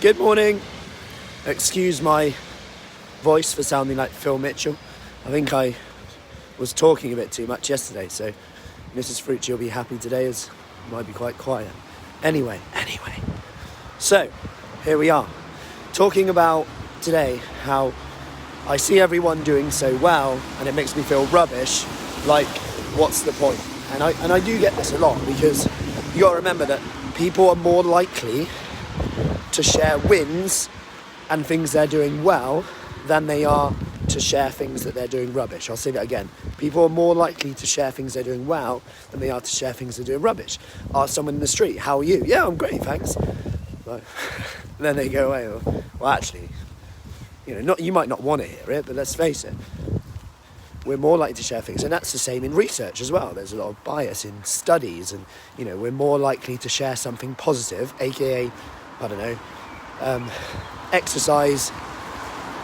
Good morning. Excuse my voice for sounding like Phil Mitchell. I think I was talking a bit too much yesterday, so Mrs. Fruci will be happy today as it might be quite quiet. Anyway. So, here we are. Talking about today how I see everyone doing so well and it makes me feel rubbish, like what's the point? And I do get this a lot because you got to remember that people are more likely to share wins and things they're doing well than they are to share things that they're doing rubbish. I'll say that again. People are more likely to share things they're doing well than they are to share things they're doing rubbish. Ask someone in the street, how are you? Yeah, I'm great, thanks. Like, then they go away. Well, actually, you might not want to hear it, but let's face it. We're more likely to share things, and that's the same in research as well. There's a lot of bias in studies, and we're more likely to share something positive, aka, exercise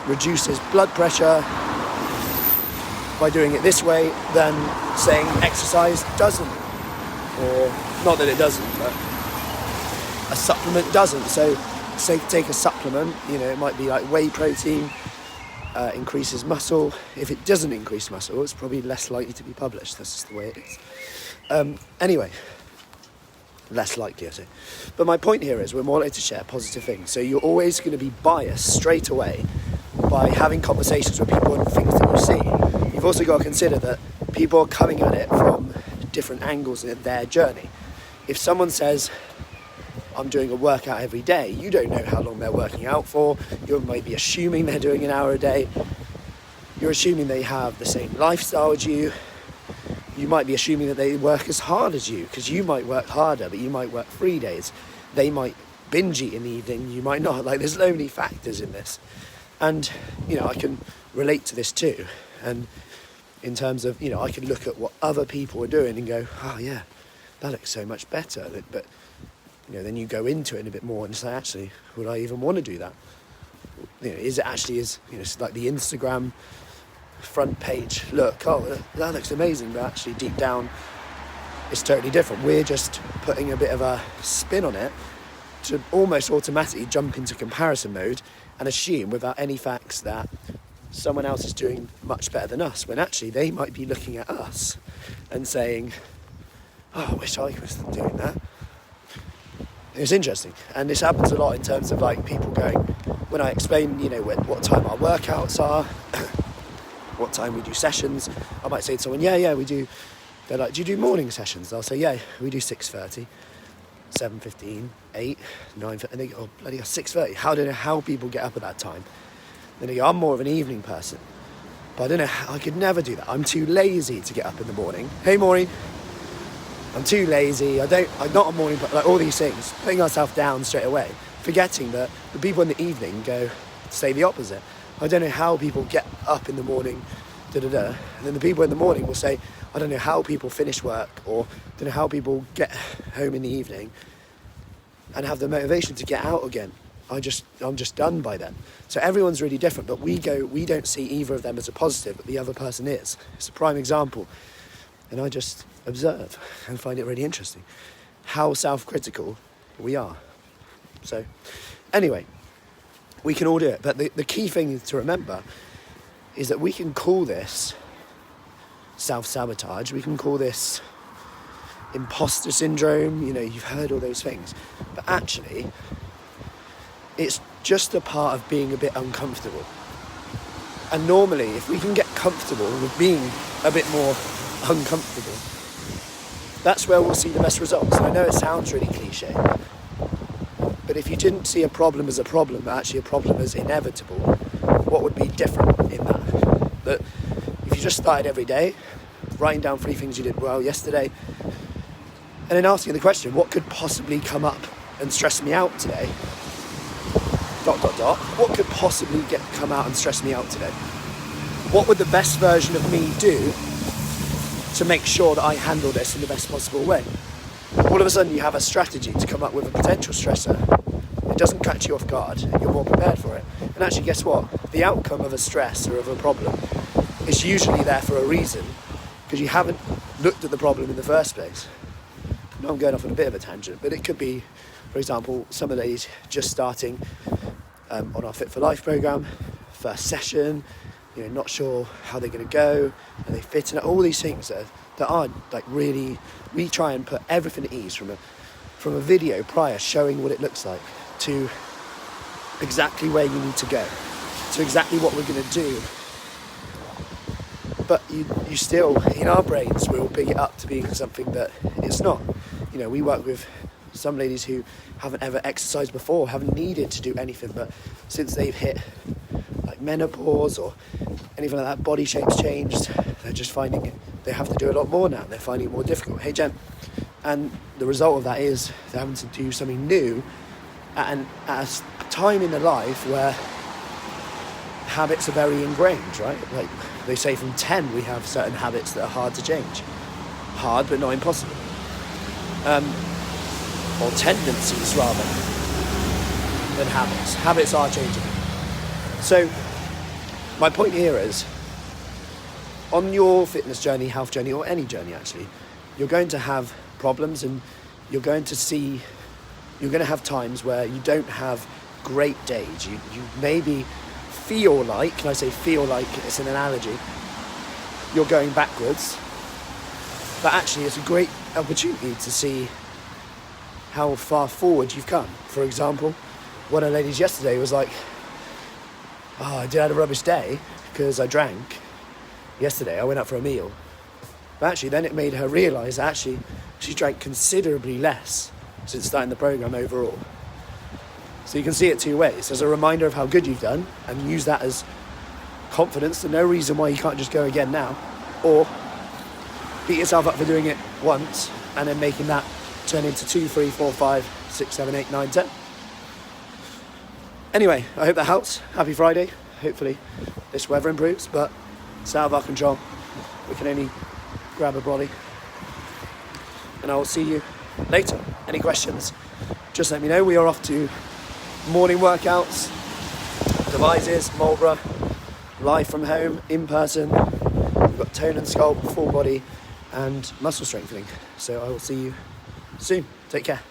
reduces blood pressure by doing it this way than saying exercise doesn't, or not that it doesn't, but a supplement doesn't. So say take a supplement, it might be like whey protein, increases muscle. If it doesn't increase muscle, it's probably less likely to be published. That's just the way it is. Anyway, less likely, I say. But my point here is we're more likely to share positive things. So you're always going to be biased straight away by having conversations with people and things that you see. You've also got to consider that people are coming at it from different angles in their journey. If someone says, I'm doing a workout every day, you don't know how long they're working out for. You might be assuming they're doing an hour a day. You're assuming they have the same lifestyle as you. You might be assuming that they work as hard as you, because you might work harder, but you might work 3 days. They might binge eat in the evening, you might not. Like, there's so many factors in this. And, I can relate to this too. And in terms of, I can look at what other people are doing and go, oh yeah, that looks so much better. But, then you go into it a bit more and say, actually, would I even want to do that? Is it actually it's like the Instagram front page look, oh, that looks amazing, but actually deep down it's totally different. We're just putting a bit of a spin on it to almost automatically jump into comparison mode and assume without any facts that someone else is doing much better than us, when actually they might be looking at us and saying, oh, I wish I was doing that. It's interesting, and this happens a lot in terms of like people going, when I explain what time our workouts are, what time we do sessions, I might say to someone, yeah, we do. They're like, do you do morning sessions? I'll say, yeah, we do 6:30, 7:15, 8, 9, and they go, oh, bloody 6:30. I don't know how people get up at that time. Then they go, I'm more of an evening person, but I don't know how, I could never do that. I'm too lazy to get up in the morning. Hey, Maureen. I'm too lazy. I'm not a morning, but like all these things, putting ourselves down straight away, forgetting that the people in the evening say the opposite. I don't know how people get up in the morning, and then the people in the morning will say, I don't know how people finish work, or I don't know how people get home in the evening and have the motivation to get out again. I'm just done by then. So everyone's really different, but we don't see either of them as a positive, but the other person is. It's a prime example. And I just observe and find it really interesting how self-critical we are. So anyway, we can all do it. But the key thing to remember is that we can call this self-sabotage. We can call this imposter syndrome. You've heard all those things. But actually, it's just a part of being a bit uncomfortable. And normally, if we can get comfortable with being a bit more uncomfortable, that's where we'll see the best results. And I know it sounds really cliche, but if you didn't see a problem as a problem, but actually a problem as inevitable, what would be different in that? That if you just started every day, writing down 3 things you did well yesterday, and then asking the question, what could possibly come up and stress me out today? ... What could possibly come out and stress me out today? What would the best version of me do to make sure that I handle this in the best possible way? All of a sudden you have a strategy to come up with a potential stressor. It doesn't catch you off guard, and you're more prepared for it. And actually, guess what? The outcome of a stress or of a problem is usually there for a reason, because you haven't looked at the problem in the first place. Now I'm going off on a bit of a tangent, but it could be For example, some of the ladies just starting on our Fit for Life program, first session, not sure how they're going to go, are they fit, and all these things that are like really, we try and put everything at ease from a video prior showing what it looks like to exactly where you need to go, to exactly what we're going to do. But you still, in our brains, we'll pick it up to being something that it's not. We work with some ladies who haven't ever exercised before, haven't needed to do anything, but since they've hit like menopause or anything like that, body shape's changed, they're just finding they have to do a lot more now. They're finding it more difficult. Hey, Jen. And the result of that is they're having to do something new at a time in their life where habits are very ingrained, right? Like they say from 10 we have certain habits that are hard to change. Hard, but not impossible. Or tendencies rather than habits. Habits are changeable. So my point here is, on your fitness journey, health journey, or any journey actually, you're going to have problems, and you're going to have times where you don't have great days. You maybe feel like, and I say feel like it's an analogy, you're going backwards, but actually it's a great opportunity to see how far forward you've come. For example, one of the ladies yesterday was like, I did have a rubbish day because I drank yesterday. I went out for a meal. But actually then it made her realise that actually she drank considerably less since starting the programme overall. So you can see it two ways. As a reminder of how good you've done, and use that as confidence. There's no reason why you can't just go again now. Or beat yourself up for doing it once and then making that turn into 2, 3, 4, 5, 6, 7, 8, 9, 10. Anyway, I hope that helps. Happy Friday. Hopefully this weather improves, but it's out of our control. We can only grab a brolly. And I will see you later. Any questions, just let me know. We are off to morning workouts, Devizes, Marlborough, live from home, in person. We've got tone and sculpt, full body, and muscle strengthening. So I will see you soon. Take care.